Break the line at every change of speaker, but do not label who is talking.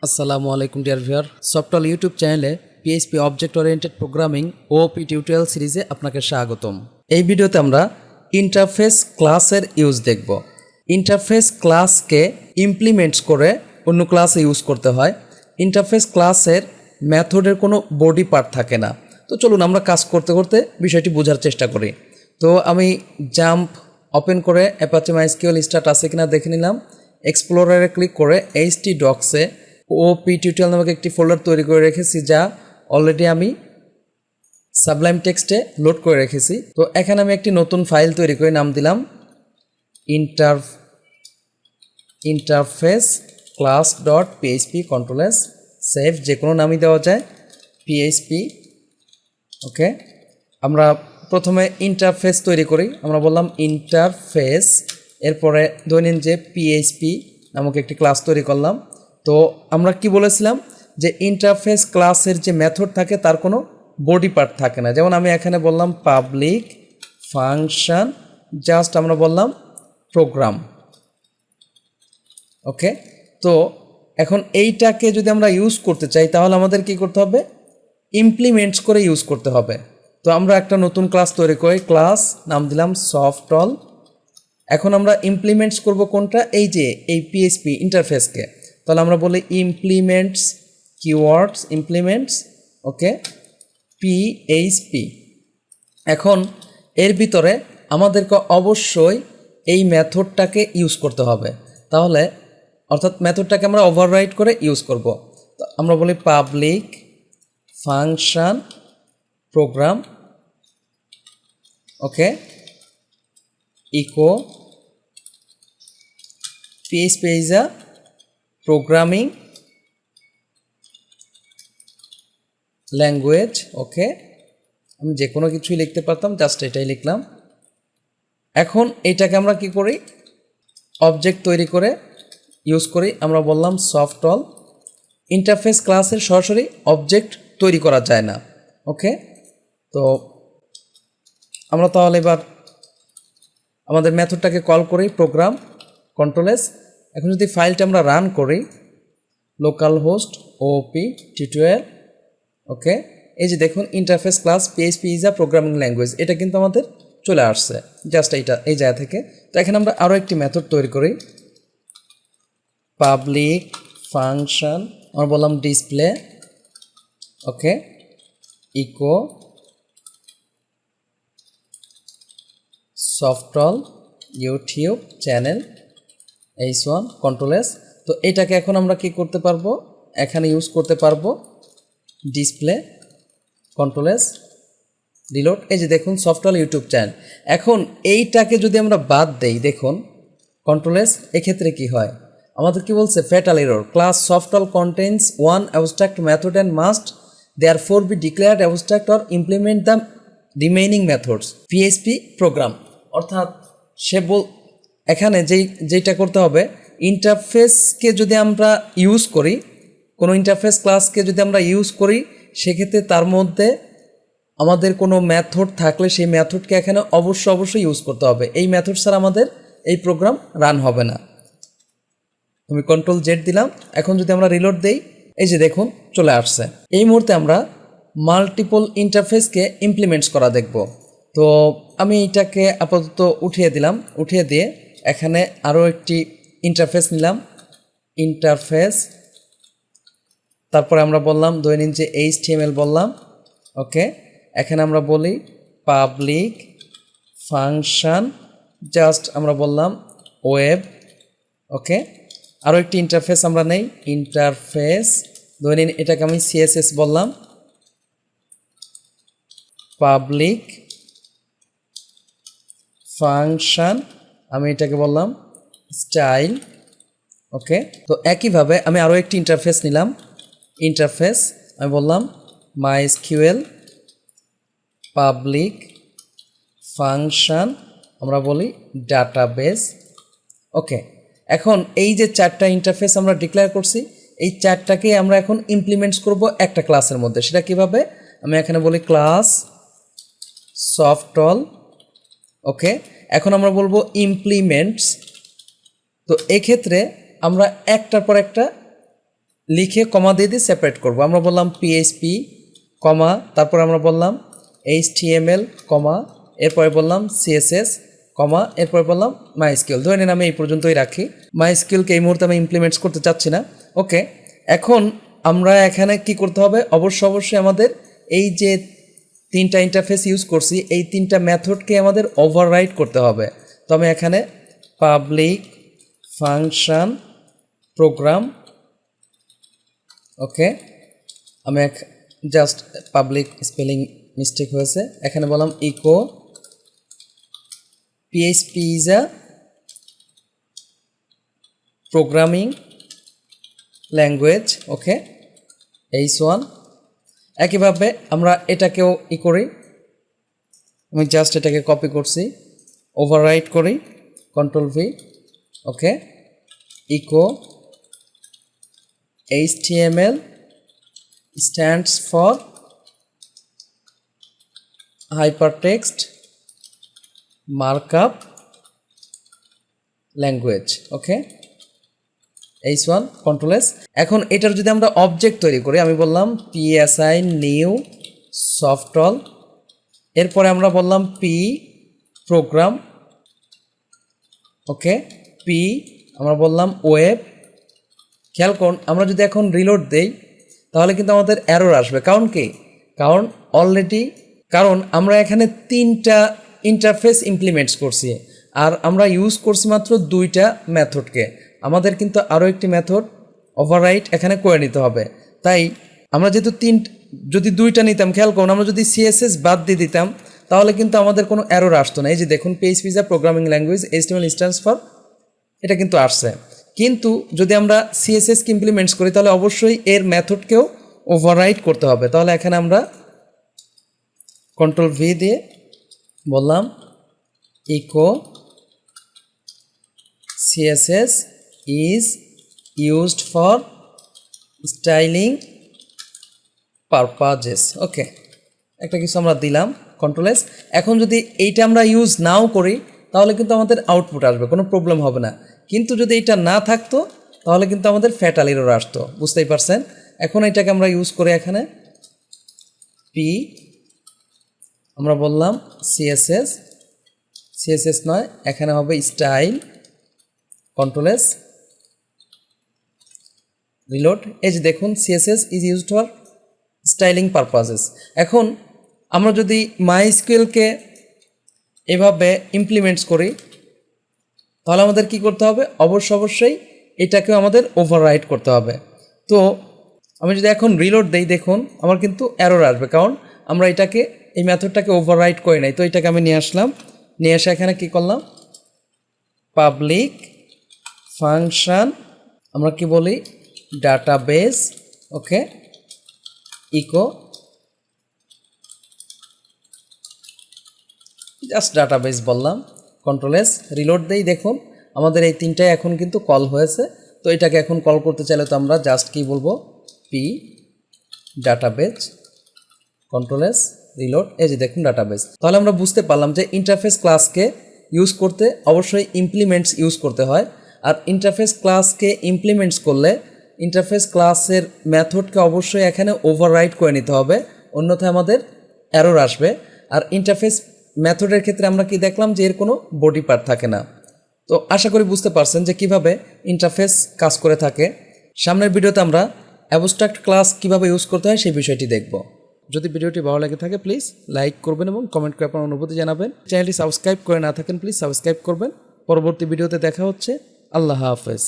আসসালামু আলাইকুম dear viewer, software YouTube চ্যানেলে পিএইচপি অবজেক্ট ওরিয়েন্টেড প্রোগ্রামিং ওপি টিউটোরিয়াল সিরিজে আপনাকে স্বাগতম। এই ভিডিওতে আমরা ইন্টারফেস ক্লাসের ইউজ দেখব। ইন্টারফেস ক্লাসকে ইমপ্লিমেন্টস করে অন্য ক্লাসে ইউজ করতে হয়। ইন্টারফেস ক্লাসের মেথডের কোনো বডি পার্ট থাকে না। তো চলুন আমরা কাজ করতে করতে বিষয়টি বোঝার চেষ্টা করি। তো আমি জাম্প ওপেন করে অ্যাপাচি মাইস্কিউএল স্টার্ট আছে কিনা দেখে নিলাম। এক্সপ্লোরারে ক্লিক করে htdocsে ওপি টিউটোরিয়াল নামক একটি ফোল্ডার তৈরি করে রেখেছি, যা অলরেডি আমি সাবলাইম টেক্সটে লোড করে রেখেছি। তো এখানে আমি একটি নতুন ফাইল তৈরি করে নাম দিলাম interface class dot PHP control S, save যে কোনো নামই দেওয়া যায়, পিএইচপি। ওকে, আমরা প্রথমে ইন্টারফেস তৈরি করি। আমরা বললাম ইন্টারফেস, এরপরে ধরে নিন যে পিএইচপি নামক একটি ক্লাস তৈরি করলাম। তো আমরা কি বলেছিলাম যে ইন্টারফেস ক্লাসের যে মেথড থাকে তার কোনো বডি পার্ট থাকে না। যেমন আমি এখানে বললাম পাবলিক ফাংশন, জাস্ট আমরা বললাম প্রোগ্রাম। ওকে, তো এখন এইটাকে যদি আমরা ইউজ করতে চাই তাহলে আমাদের কি করতে হবে? ইমপ্লিমেন্টস করে ইউজ করতে হবে। তো আমরা একটা নতুন ক্লাস তৈরি করি, ক্লাস নাম দিলাম সফটওয়্যার। এখন আমরা ইমপ্লিমেন্টস করব কোনটা? এই পিএইচপি ইন্টারফেসকে। তাহলে আমরা বলি ইমপ্লিমেন্টস কিওয়ার্ডস ইমপ্লিমেন্টস, ওকে, পিএইচপি। এখন এর ভিতরে আমাদেরকে অবশ্যই এই মেথডটাকে ইউজ করতে হবে। তাহলে অর্থাৎ মেথডটাকে আমরা ওভাররাইড করে ইউজ করব। তো আমরা বলি public function program, okay, echo PHP is a programming language. Okay, আমি যে কোনো কিছুই লিখতে পারতাম, জাস্ট এটাই লিখলাম। এখন এটাকে আমরা কি করি? অবজেক্ট তৈরি করে ইউজ করি। আমরা বললাম সফটওয়্যার। ইন্টারফেস ক্লাসের সরাসরি অবজেক্ট তৈরি করা যায় না। ওকে, তো আমরা তাহলে এবার আমাদের মেথডটাকে কল করি প্রোগ্রাম কন্ট্রোল এস। এখন যদি ফাইলটা আমরা রান করি, লোকাল হোস্ট ওপি টিউটোরিয়াল, ওকে, এই যে দেখুন interface class PHP is a programming language, এটা কিন্তু আমাদের চলে আসছে জাস্ট এই জায়গা থেকে। তো এখানে আমরা আরও একটি মেথড তৈরি করি, পাবলিক ফাংশন, আমরা বললাম display, okay, echo software YouTube channel H1 control S. তো এটাকে এখন আমরা কি করতে পারবো? এখানে ইউজ করতে পারবো ডিসপ্লে কন্ট্রোল এস রিলোড। এই যে দেখুন সফটওয়্যার ইউটিউব চ্যানেল। এখন এইটাকে যদি আমরা বাদ দেই, দেখুন কন্ট্রোল এস, এক্ষেত্রে কি হয়? আমাদের কি বলছে? Fatal error, class software contains one abstract method and must therefore be declared abstract or implement the remaining methods PHP program. অর্থাৎ এখানে যেইটা করতে হবে, ইন্টারফেসকে যদি আমরা ইউজ করি, কোনো ইন্টারফেস ক্লাসকে যদি আমরা ইউজ করি, সেক্ষেত্রে তার মধ্যে আমাদের কোনো মেথড থাকলে সেই মেথডকে এখানে অবশ্যই ইউজ করতে হবে। এই মেথড ছাড়া আমাদের এই প্রোগ্রাম রান হবে না। আমি কন্ট্রোল জেড দিলাম। এখন যদি আমরা রিলোড দেই, এই যে দেখুন চলে আসছে। এই মুহূর্তে আমরা মাল্টিপল ইন্টারফেসকে ইমপ্লিমেন্টস করা দেখব। তো আমি এটাকে আপাতত উঠিয়ে দিলাম। উঠিয়ে দিয়ে এখানে আরও একটি ইন্টারফেস নিলাম, ইন্টারফেস, তারপরে আমরা বললাম দৈনিক যে HTML বললাম, ওকে, এখানে আমরা বলি পাবলিক ফাংশন, জাস্ট আমরা বললাম ওয়েব, ওকে। আরও একটি ইন্টারফেস আমরা নেই, ইন্টারফেস দৈনিক, এটাকে আমি CSS বললাম, পাবলিক ফাংশন, আমি এটাকে বললাম স্টাইল, ওকে। তো একইভাবে আমি আরও একটি ইন্টারফেস নিলাম, ইন্টারফেস, আমি বললাম মাইস্কিউএল পাবলিক ফাংশন, আমরা বলি ডাটাবেস, ওকে। এখন এই যে চারটা ইন্টারফেস আমরা ডিক্লেয়ার করছি, এই চারটাকে আমরা এখন ইমপ্লিমেন্টস করব একটা ক্লাসের মধ্যে। সেটা কিভাবে? আমি এখানে বলি ক্লাস সফটওয়্যার, ওকে। এখন আমরা বলবো ইমপ্লিমেন্টস। তো এক্ষেত্রে আমরা একটার পর একটা লিখে কমা দিয়ে দিয়ে সেপারেট করব। আমরা বললাম পিএইচপি কমা, তারপর আমরা বললাম এইচটিএমএল কমা, এরপরে বললাম সিএসএস কমা, এরপরে বললাম মাইস্কিউএল। ধরে নিন আমি এই পর্যন্তই রাখি। মাইস্কিউএলকে এই মুহূর্তে আমি ইমপ্লিমেন্টস করতে চাচ্ছি না। ওকে, এখন আমরা এখানে কি করতে হবে, অবশ্যই আমাদের এই যে 3টা ইন্টারফেস ইউজ করছি এই 3টা মেথডকে আমাদের ওভাররাইড করতে হবে। তো আমি এখানে পাবলিক ফাংশন প্রোগ্রাম, ওকে, আমি জাস্ট পাবলিক স্পেলিং মিস্টেক হয়েছে, এখানে বললাম echo PHP is a programming language, okay, H1। একইভাবে আমরা এটাকেও করি, আমি জাস্ট এটাকে কপি করছি, ওভাররাইট করি, control V, okay, echo HTML stands for hypertext markup language, okay, H1 control S. এখন এটার যদি আমরা অবজেক্ট তৈরি করি, আমি বললাম psi নিউ সফটল, এরপরে আমরা বললাম পি প্রোগ্রাম, ওকে, পি আমরা বললাম ওয়েব। খেয়াল করুন, আমরা যদি এখন রিলোড দেই তাহলে কিন্তু আমাদের এরর আসবে। কারণ কি? কারণ আমরা এখানে 3টা ইন্টারফেস ইমপ্লিমেন্টস করছি আর আমরা ইউজ করছি মাত্র 2টা মেথডকে। আমাদের কিন্তু আরও একটি মেথড ওভাররাইট এখানে করে নিতে হবে। তাই আমরা যেহেতু যদি 2টা নিতাম, খেয়াল করুন, আমরা যদি সিএসএস বাদ দিয়ে দিতাম তাহলে কিন্তু আমাদের কোনো এরর আসতো না। এই যে দেখুন, PHP is a programming language, HTML stands for, এটা কিন্তু আসছে। কিন্তু যদি আমরা সিএসএসকে ইমপ্লিমেন্টস করি তাহলে অবশ্যই এর মেথডকেও ওভাররাইট করতে হবে। তাহলে এখানে আমরা কন্ট্রোল ভি দিয়ে বললাম echo CSS is used for styling purposes, okay, একটা কিছু আমরা দিলাম, কন্ট্রোল এস। এখন যদি এইটা আমরা ইউজ নাও করি তাহলে কিন্তু আমাদের আউটপুট আসবে, কোনো প্রবলেম হবে না। কিন্তু যদি এটা না থাকতো তাহলে কিন্তু আমাদের ফ্যাটাল এরর আসতো, বুঝতেই পারছেন। এখন এটাকে আমরা ইউজ করে এখানে পি আমরা বললাম সিএসএস নয়, এখানে হবে স্টাইল, কন্ট্রোল এস, রিলোড। এই যে দেখুন, CSS is used for styling purposes. এখন আমরা যদি মাইস্কিউএলকে এভাবে ইমপ্লিমেন্টস করি তাহলে আমাদের কি করতে হবে, অবশ্যই এটাকেও আমাদের ওভাররাইট করতে হবে। তো আমি যদি এখন রিলোড দেই, দেখুন আমার কিন্তু এরর আসবে, কারণ আমরা এটাকে এই মেথডটাকে ওভাররাইট করি নাই। তো এটাকে আমি নিয়ে আসলাম, নিয়ে এসে এখানে কি করলাম, পাবলিক ফাংশন, আমরা কি বলি, ডাটাবেস, ওকে, ইকো জাস্ট ডাটাবেস বললাম, কন্ট্রোল এস, রিলোড দেই। দেখুন আমাদের এই 3টাই এখন কিন্তু কল হয়েছে। তো এটাকে এখন কল করতে চাইলে তো আমরা জাস্ট কি বলবো, P database, control S, reload. এই যে দেখুন ডাটাবেস। তাহলে আমরা বুঝতে পারলাম যে ইন্টারফেস ক্লাসকে ইউজ করতে অবশ্যই ইমপ্লিমেন্টস ইউজ করতে হয়। আর ইন্টারফেস ক্লাসকে ইমপ্লিমেন্টস করলে ইন্টারফেস ক্লাসের মেথডকে অবশ্যই এখানে ওভাররাইট করে নিতে হবে, অন্যথায় আমাদের এরর আসবে। আর ইন্টারফেস মেথডের ক্ষেত্রে আমরা কি দেখলাম যে এর কোনো বডি পার্ট থাকে না। তো আশা করি বুঝতে পারছেন যে কিভাবে ইন্টারফেস কাজ করে থাকে। সামনের ভিডিওতে আমরা অ্যাবস্ট্রাক্ট ক্লাস কিভাবে ইউজ করতে হয় সেই বিষয়টি দেখব। যদি ভিডিওটি ভালো লাগে থাকে প্লিজ লাইক করবেন এবং কমেন্ট করে আপনার অনুভূতি জানাবেন। চ্যানেলটি সাবস্ক্রাইব করে না থাকেন প্লিজ সাবস্ক্রাইব করবেন। পরবর্তী ভিডিওতে দেখা হচ্ছে। আল্লাহ হাফেজ।